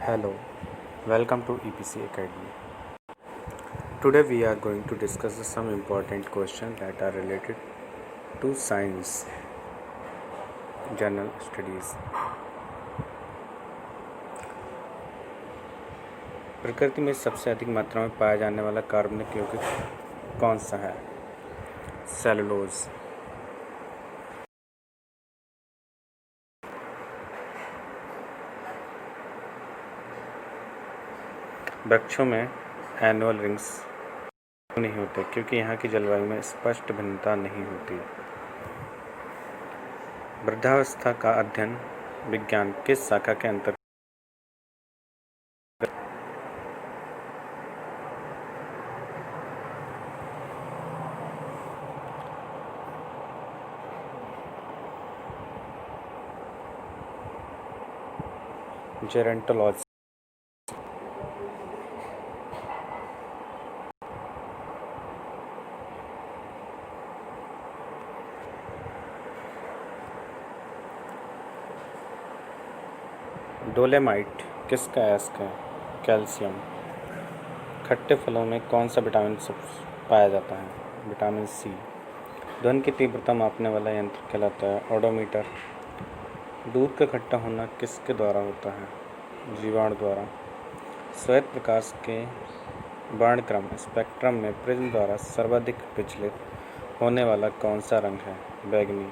Hello, welcome to EPC Academy. Today we are going to discuss some important questions that are related to science, general studies. प्रकृति में सबसे अधिक मात्रा में पाया जाने वाला कार्बनिक यौगिक कौन सा है? सेलुलोज। वृक्षों में एनुअल रिंग्स नहीं होते क्योंकि यहाँ की जलवायु में स्पष्ट भिन्नता नहीं होती। वृद्धावस्था का अध्ययन विज्ञान किस शाखा के अंतर्गत? जेरोंटोलॉजी। डोलेमाइट किसका अयस्क है? कैल्शियम। खट्टे फलों में कौन सा विटामिन पाया जाता है? Vitamin C. ध्वनि की तीव्रता मापने वाला यंत्र कहलाता है ओडोमीटर। दूध का खट्टा होना किसके द्वारा होता है? जीवाणु द्वारा। श्वेत प्रकाश के वर्णक्रम स्पेक्ट्रम में प्रिज्म द्वारा सर्वाधिक विचलित होने वाला कौन सा रंग है? बैंगनी।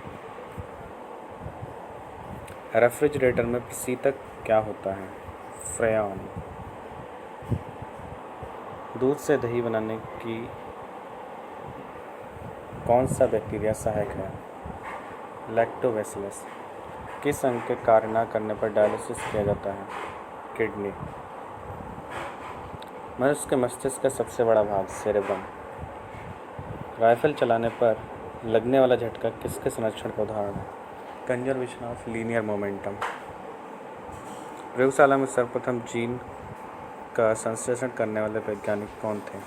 रेफ्रिजरेटर में प्रशीतक क्या होता है? फ्रेयॉन। दूध से दही बनाने की कौन सा बैक्टीरिया सहायक है? लैक्टोबैसिलस। किस अंग के कार्य न करने पर डायलिसिस किया जाता है? किडनी। मनुष्य के मस्तिष्क का सबसे बड़ा भाग सेरेब्रम। राइफल चलाने पर लगने वाला झटका किसके संरक्षण का उदाहरण है? Conservation of linear momentum. प्रयोगशाला में सर्वप्रथम जीन का संश्लेषण करने वाले वैज्ञानिक कौन थे?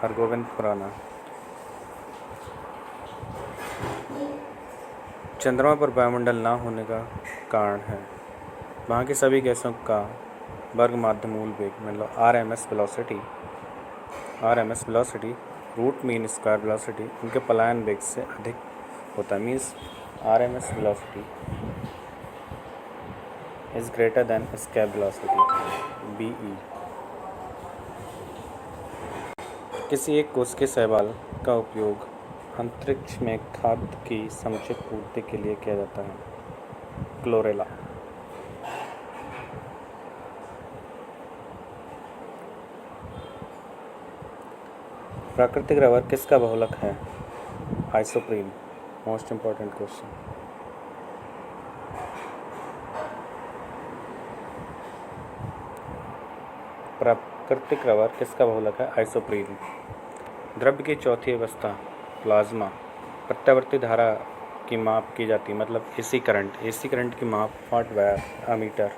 हरगोविंद खुराना। चंद्रमा पर वायुमंडल न होने का कारण है वहाँ की सभी गैसों का वर्ग माध्य मूल वेग मतलब RMS velocity root mean square velocity उनके पलायन वेग से अधिक होता है। Means RMS velocity is greater than escape velocity BE। किसी एक कोश के शैवाल का उपयोग अंतरिक्ष में खाद्य की समुचित पूर्ति के लिए किया जाता है? क्लोरेला। प्राकृतिक रबर किसका बहुलक है? आइसोप्रीन। Most important question. प्राकृतिक रबर किसका बहुलक है? आइसोप्रीन। द्रव्य की चौथी अवस्था प्लाज्मा प्रत्यावर्ती धारा की माप की जाती है मतलब AC करंट की माप वाट बाय मीटर।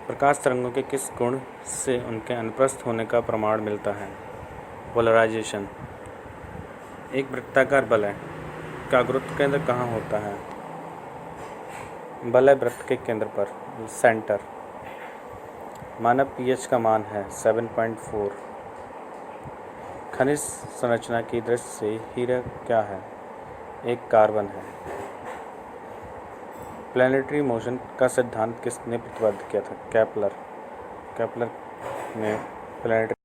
प्रकाश तरंगों के किस गुण से उनके अनुप्रस्थ होने का प्रमाण मिलता है? पोलराइजेशन। एक वृत्ताकार बलय का गुरुत्व केंद्र कहाँ होता है? बलय वृत्त के केंद्र पर सेंटर। मानव pH का मान है 7.4। खनिज संरचना की दृष्टि से हीरा क्या है? एक कार्बन है। प्लैनेटरी मोशन का सिद्धांत किसने प्रतिपादित किया था? केपलर ने planetary.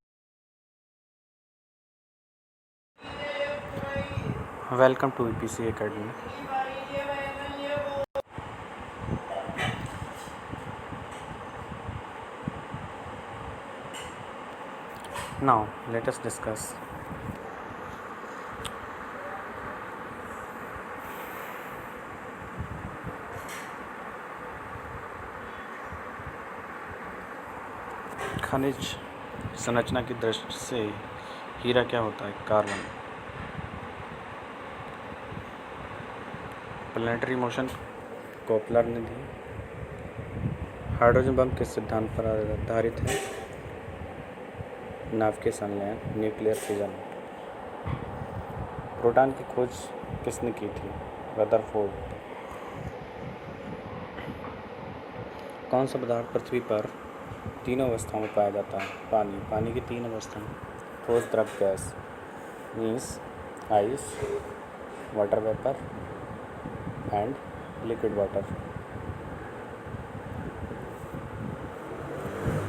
Welcome to EPC Academy. Now let us discuss खनिज संरचना की दृष्टि से हीरा क्या होता है? कार्बन। प्लैनेटरी मोशन केपलर ने दी। हाइड्रोजन बम किस सिद्धांत पर आधारित है? नाभिकीय संलयन न्यूक्लियर फिजन। प्रोटॉन की खोज किसने की थी? रदरफोर्ड। कौन सा पदार्थ पृथ्वी पर तीनों अवस्थाओं में पाया जाता है। पानी की 3 अवस्थाएं: ठोस, द्रव, gas. Means ice, water vapour and liquid water.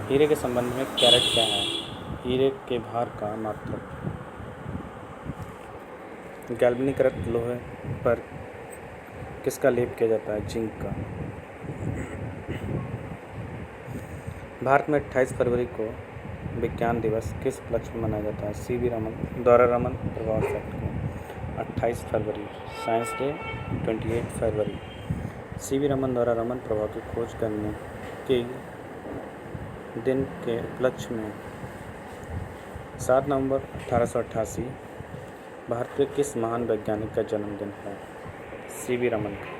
हीरे के संबंध में कैरेट क्या है? हीरे के भार का मात्रक। गैल्वेनीकृत लोहे पर किसका लेप किया जाता है? जिंक का। भारत में 28 फरवरी को विज्ञान दिवस किस उपलक्ष्य में मनाया जाता है? सीवी रमन द्वारा रमन प्रभाव एक्ट को। 28 फरवरी साइंस डे 28 फरवरी सीवी रमन द्वारा रमन प्रभाव की खोज करने के दिन के उपलक्ष्य में 7 नवंबर 1888 भारत के किस महान वैज्ञानिक का जन्मदिन है? सीवी रमन का।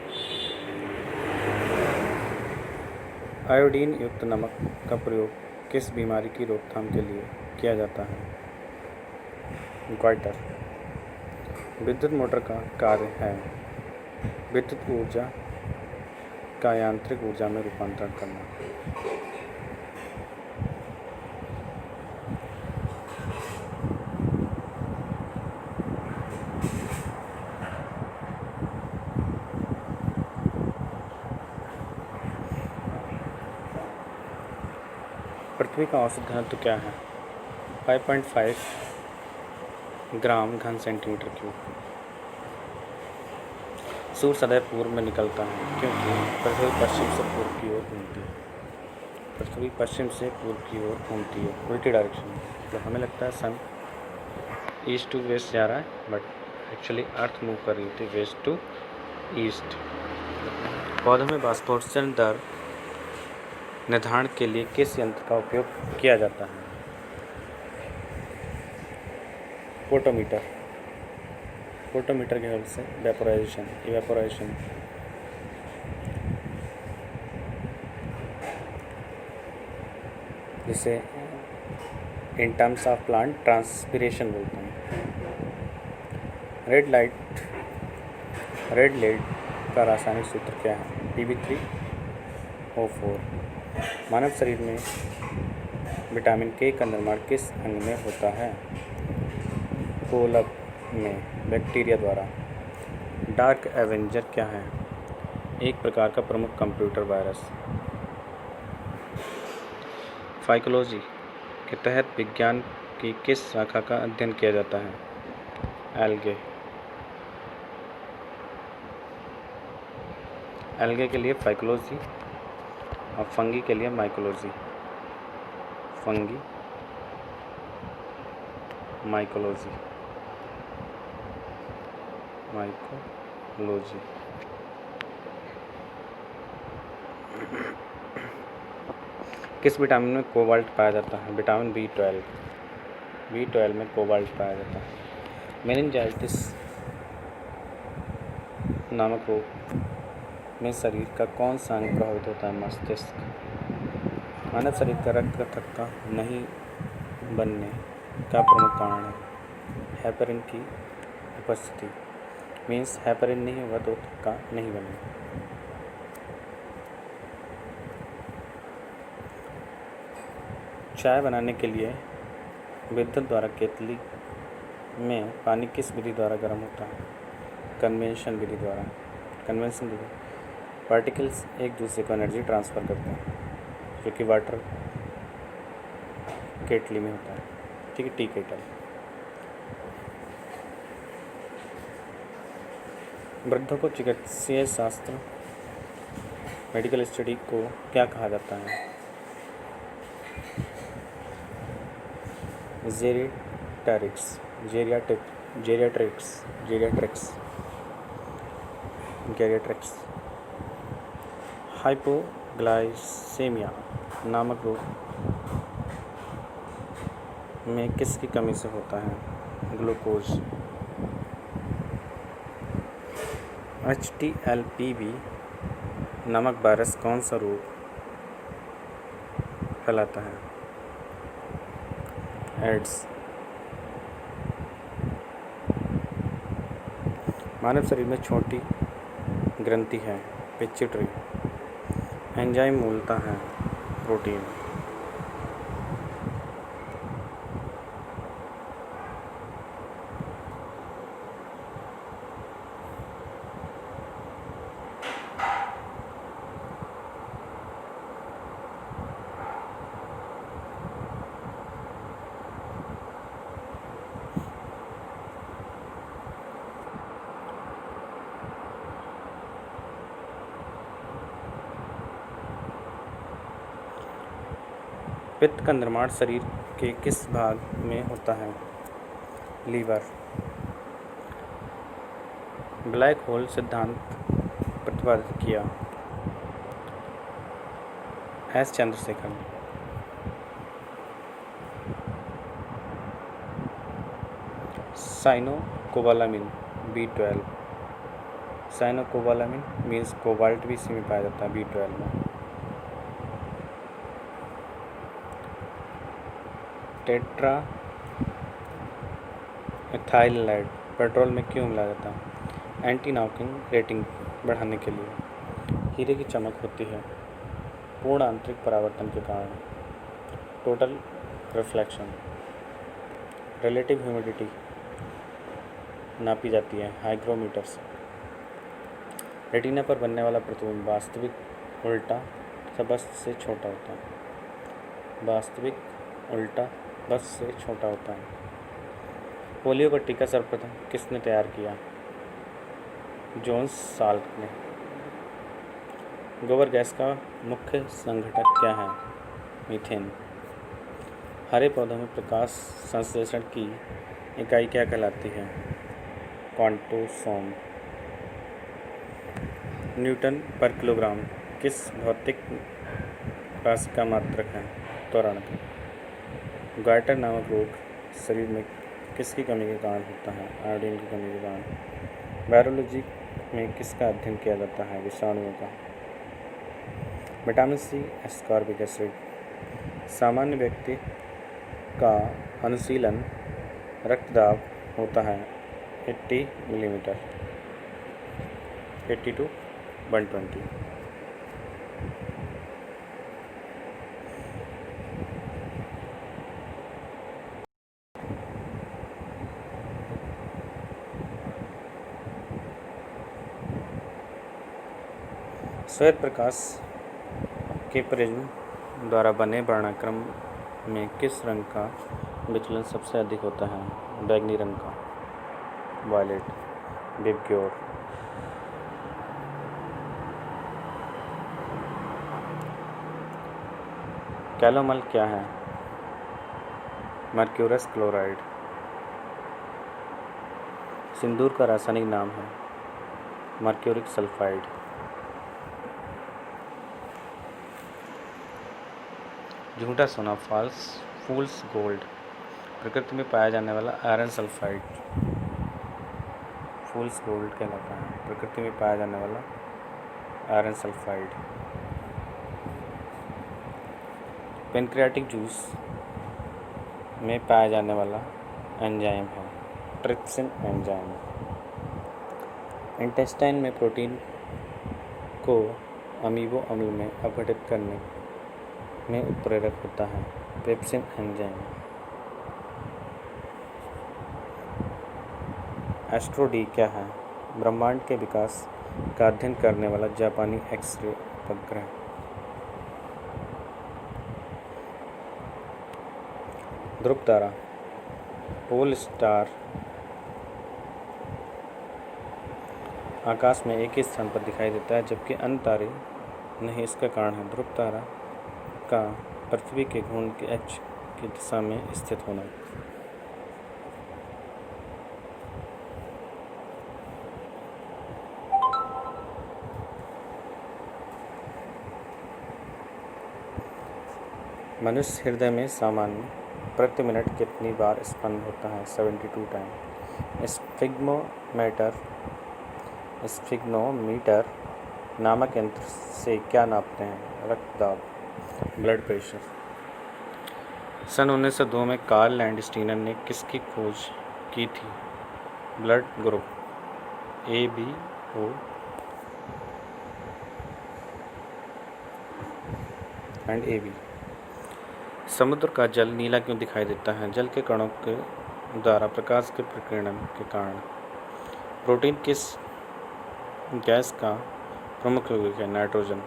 आयोडीन युक्त नमक का प्रयोग किस बीमारी की रोकथाम के लिए किया जाता है? गॉइटर। विद्युत मोटर का कार्य है विद्युत ऊर्जा का यांत्रिक ऊर्जा में रूपांतरण करना। पृथ्वी का औसत घनत्व क्या है? 5.5 ग्राम घन सेंटीमीटर क्यूब। सूर्य सदैव पूर्व में निकलता है क्योंकि पृथ्वी पश्चिम से पूर्व की ओर घूमती है। पृथ्वी पश्चिम से पूर्व की ओर घूमती है, उल्टी डायरेक्शन में। तो हमें लगता है सन ईस्ट टू वेस्ट जा रहा है, बट एक्चुअली अर्थ मूव कर रही होती है वेस्ट टू ईस्ट। पौधों में वाष्पोत्सर्जन दर निर्धारण के लिए किस यंत्र का उपयोग किया जाता है? फोटोमीटर। फोटोमीटर के हेल्प से इवेपोराइजेशन जिसे in terms of plant transpiration बोलते हैं। रेड लेड का रासायनिक सूत्र क्या है? Pb3O4। मानव शरीर में विटामिन के का निर्माण किस अंग में होता है? कोलब में, बैक्टीरिया द्वारा। डार्क एवेंजर क्या है? एक प्रकार का प्रमुख कंप्यूटर वायरस। फाइकोलॉजी के तहत विज्ञान की किस शाखा का अध्ययन किया जाता है? एल्गे के लिए फाइकोलॉजी और फंगी के लिए माइकोलॉजी। माइकोलॉजी। किस विटामिन में कोबाल्ट पाया जाता है? विटामिन B12 में कोबाल्ट पाया जाता है। मेनिंजाइटिस नामक रोग में शरीर का कौन सा अंग प्रभावित होता है? मस्तिष्क। मानव शरीर का रक्त का थक्का नहीं बनने का प्रमुख कारण है हेपेरिन की उपस्थिति। मीन्स हेपेरिन नहीं होगा तो थक्का नहीं बनेगा। चाय बनाने के लिए विद्युत द्वारा केतली में पानी किस विधि द्वारा गर्म होता है? कन्वेंशन विधि। पार्टिकल्स एक दूसरे को एनर्जी ट्रांसफ़र करते हैं जो कि वाटर केटली में होता है। ठीक है, टी केटल। वृद्धों को चिकित्सीय शास्त्र मेडिकल स्टडी को क्या कहा जाता है? जेरियाट्रिक्स। हाइपोग्लाइसेमिया नामक रोग में किसकी कमी से होता है? ग्लूकोज। HTLPV नामक वायरस कौन सा रोग फैलाता है? एड्स। मानव शरीर में छोटी ग्रंथि है पिट्यूटरी। एंजाइम मूलतः है प्रोटीन। पित्त का निर्माण शरीर के किस भाग में होता है? लीवर। ब्लैक होल सिद्धांत प्रतिपादित किया? S Chandrashekhar. Cyanocobalamin B12। Cyanocobalamin means cobalt भी इसी में पाया जाता है B12 में। टेट्रा एथाइलाइड पेट्रोल में क्यों मिलाया जाता है? एंटी नॉकिंग रेटिंग बढ़ाने के लिए। हीरे की चमक होती है पूर्ण आंतरिक परावर्तन के कारण। Total reflection. रिलेटिव ह्यूमिडिटी नापी जाती है हाइग्रोमीटर से। रेटिना पर बनने वाला प्रतिबिंब वास्तविक उल्टा बस से छोटा होता है। वास्तविक उल्टा बस से छोटा होता है। पोलियो का टीका सर्वप्रथम किसने तैयार किया? जोन्स साल्क ने। गोबर गैस का मुख्य संघटक क्या है? मीथेन। हरे पौधों में प्रकाश संश्लेषण की इकाई क्या कहलाती है? क्वांटोसोम। न्यूटन पर किलोग्राम किस भौतिक राशि का मात्रक है? त्वरण। गाइटर नामक रोग शरीर में किसकी कमी के कारण होता है? आयोडीन की कमी के कारण। वायरोलॉजी में किसका अध्ययन किया जाता है? विषाणुओं का। Vitamin C ascorbic acid. सामान्य व्यक्ति का अनुशीलन रक्तदाब होता है 80 मिलीमीटर 80 to 120। श्वेत प्रकाश के प्रिज्म द्वारा बने वर्णाक्रम में किस रंग का विचलन सबसे अधिक होता है? बैगनी रंग का। वायलेट। विबग्योर। कैलोमल क्या है? Mercurous chloride. सिंदूर का रासायनिक नाम है? Mercuric sulphide. झूठा सोना फूल्स गोल्ड प्रकृति में पाया जाने वाला आयरन सल्फाइड फूल्स गोल्ड कहलाता है। प्रकृति में पाया जाने वाला आयरन सल्फाइड। पेनक्रियाटिक जूस में पाया जाने वाला एंजाइम है ट्रिप्सिन एंजाइम। इंटेस्टाइन में प्रोटीन को अमीबो अम्ल में अपघटित करने में उत्प्रेरक होता है पेप्सिन एंजाइम। एस्ट्रो डी क्या है? ब्रह्मांड के विकास का अध्ययन करने वाला जापानी एक्स-रे उपग्रह। ध्रुव तारा पोल स्टार आकाश में एक ही स्थान पर दिखाई देता है जबकि अन्य तारे नहीं। इसका कारण है ध्रुव तारा का पृथ्वी के घूर्णन के अक्ष की दिशा में स्थित होना। मनुष्य हृदय में सामान्य प्रति मिनट कितनी बार स्पंद होता है? 72 टाइम। स्फिग्नोमीटर नामक यंत्र से क्या नापते हैं? रक्तदाब। Blood pressure. सन 1902 में कार्ल लैंडस्टीनर ने किसकी खोज की थी? Blood group ABO and AB। समुद्र का जल नीला क्यों दिखाई देता है? जल के कणों के द्वारा प्रकाश के प्रकीर्णन के कारण। प्रोटीन किस गैस का प्रमुख यौगिक है? नाइट्रोजन।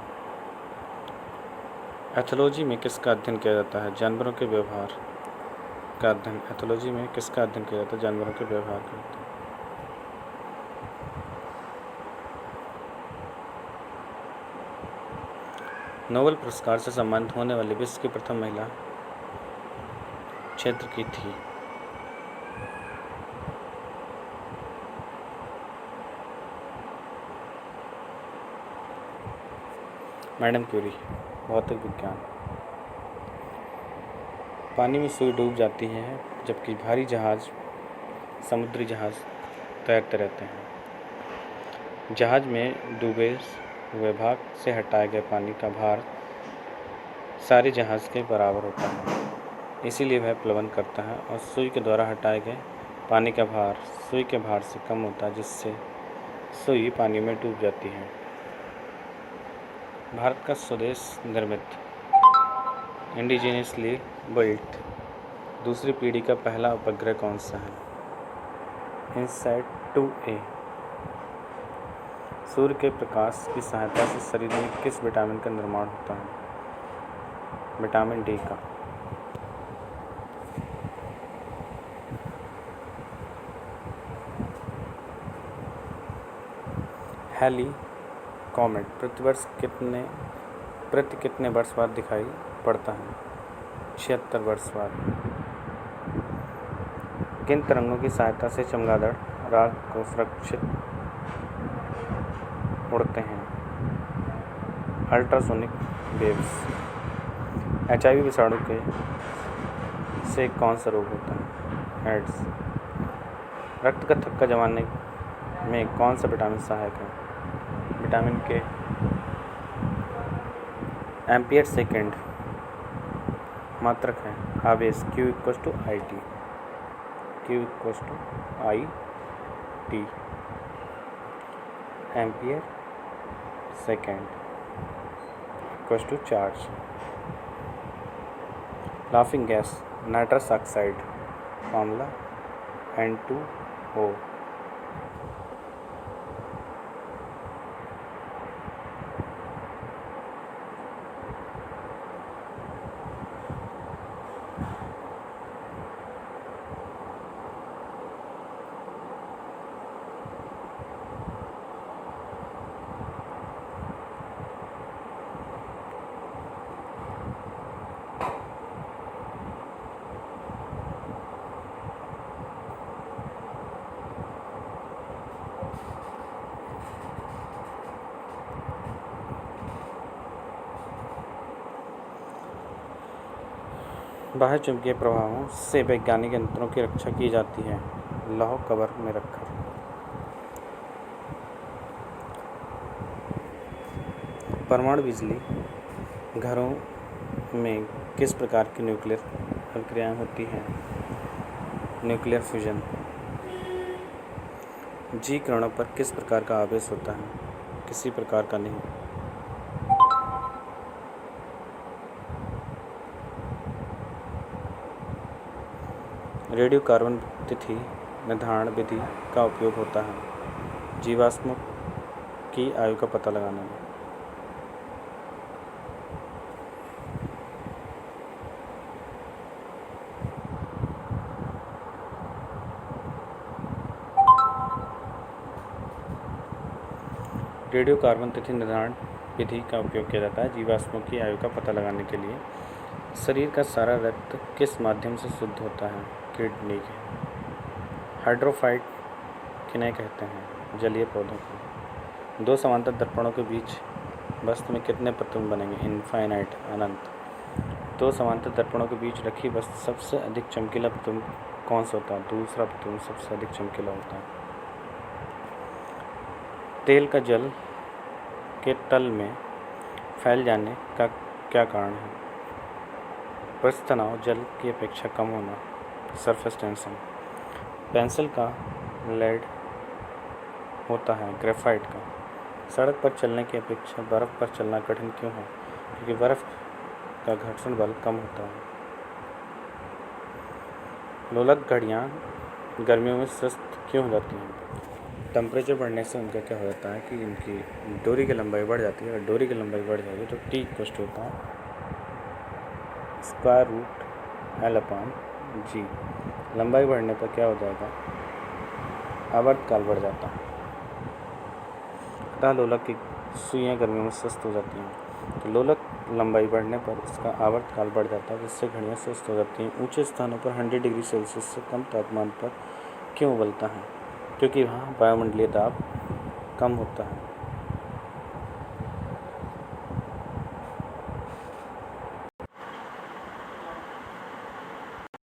एथोलॉजी में किसका अध्ययन किया जाता है? जानवरों के व्यवहार का अध्ययन। एथोलॉजी में किसका अध्ययन किया जाता है? जानवरों के व्यवहार का अध्ययन। नोबेल पुरस्कार से सम्मानित होने वाली विश्व की प्रथम महिला क्षेत्र की थी? Madam Curie. भौतिक विज्ञान। पानी में सुई डूब जाती है जबकि भारी जहाज, समुद्री जहाज तैरते रहते हैं। जहाज में डूबे हुए भाग से हटाए गए पानी का भार सारे जहाज के बराबर होता है, इसीलिए वह प्लवन करता है और सुई के द्वारा हटाए गए पानी का भार सुई के भार से कम होता है, जिससे सुई पानी में डूब जाती है। भारत का स्वदेश निर्मित इंडिजीनियसली बिल्ट दूसरी पीढ़ी का पहला उपग्रह कौन सा है? INSAT 2A। सूर्य के प्रकाश की सहायता से शरीर में किस विटामिन का निर्माण होता है? विटामिन डी का। हैली कॉमेट प्रति कितने वर्ष बाद दिखाई पड़ता है? 76 वर्ष बाद। किन तरंगों की सहायता से चमगादड़ रात को सुरक्षित उड़ते हैं? Ultrasonic waves. HIV विषाणु से कौन सा रोग होता है? एड्स। रक्त का थक्का जमाने में कौन सा विटामिन सहायक है? विटामिन के। एम्पियर सेकेंड मात्रक है। आवेश Q = IT। Q = IT। Ampere second = charge. Laughing gas nitrous oxide formula N2O। बाह्य चुंबकीय प्रभावों से वैज्ञानिक यंत्रों की रक्षा की जाती है, लौह कवर में रखकर। परमाणु बिजली घरों में किस प्रकार की न्यूक्लियर अभिक्रियाएं होती हैं? Nuclear fusion. G किरणों पर किस प्रकार का आवेश होता है? किसी प्रकार का नहीं। रेडियो कार्बन तिथि निर्धारण विधि का उपयोग होता है जीवाश्मों की आयु का पता लगाने में। रेडियो कार्बन तिथि निर्धारण विधि का उपयोग किया जाता है जीवाश्मों की आयु का पता लगाने के लिए। शरीर का सारा रक्त किस माध्यम से शुद्ध होता है? किडनी के। हाइड्रोफाइट किन्हें कहते हैं? जलीय पौधों को। दो समांतर दर्पणों के बीच वस्तु में कितने प्रतिबिंब बनेंगे? इनफाइनाइट, अनंत। दो समांतर दर्पणों के बीच रखी वस्तु सबसे अधिक चमकीला प्रतिबिंब कौन सा होता है? दूसरा प्रतिबिंब सबसे अधिक चमकीला होता है। तेल का जल के तल में फैल जाने का क्या कारण है? पृष्ठ तनाव, जल की अपेक्षा कम होना, सरफेस टेंशन। पेंसिल का लेड होता है ग्रेफाइट का। सड़क पर चलने की अपेक्षा बर्फ़ पर चलना कठिन क्यों है? क्योंकि बर्फ़ का घर्षण बल कम होता है। लोलक घड़ियाँ गर्मियों में सुस्त क्यों हो जाती हैं? टेम्परेचर बढ़ने से उनका क्या हो जाता है कि इनकी डोरी की लंबाई बढ़ जाती है। अगर डोरी की लंबाई बढ़ जाएगी तो T = होता है √L/G। लंबाई बढ़ने पर क्या हो जाएगा? आवर्तकाल बढ़ जाता है। अतः लोलक की सुइयाँ गर्मियों में सुस्त हो जाती हैं। तो लोलक लंबाई बढ़ने पर इसका आवर्तकाल बढ़ जाता है, जिससे घड़ियाँ सुस्त हो जाती हैं। ऊंचे स्थानों पर 100 डिग्री सेल्सियस से कम तापमान पर क्यों उबलता है? क्योंकि वहाँ वायुमंडलीय दाब कम होता है।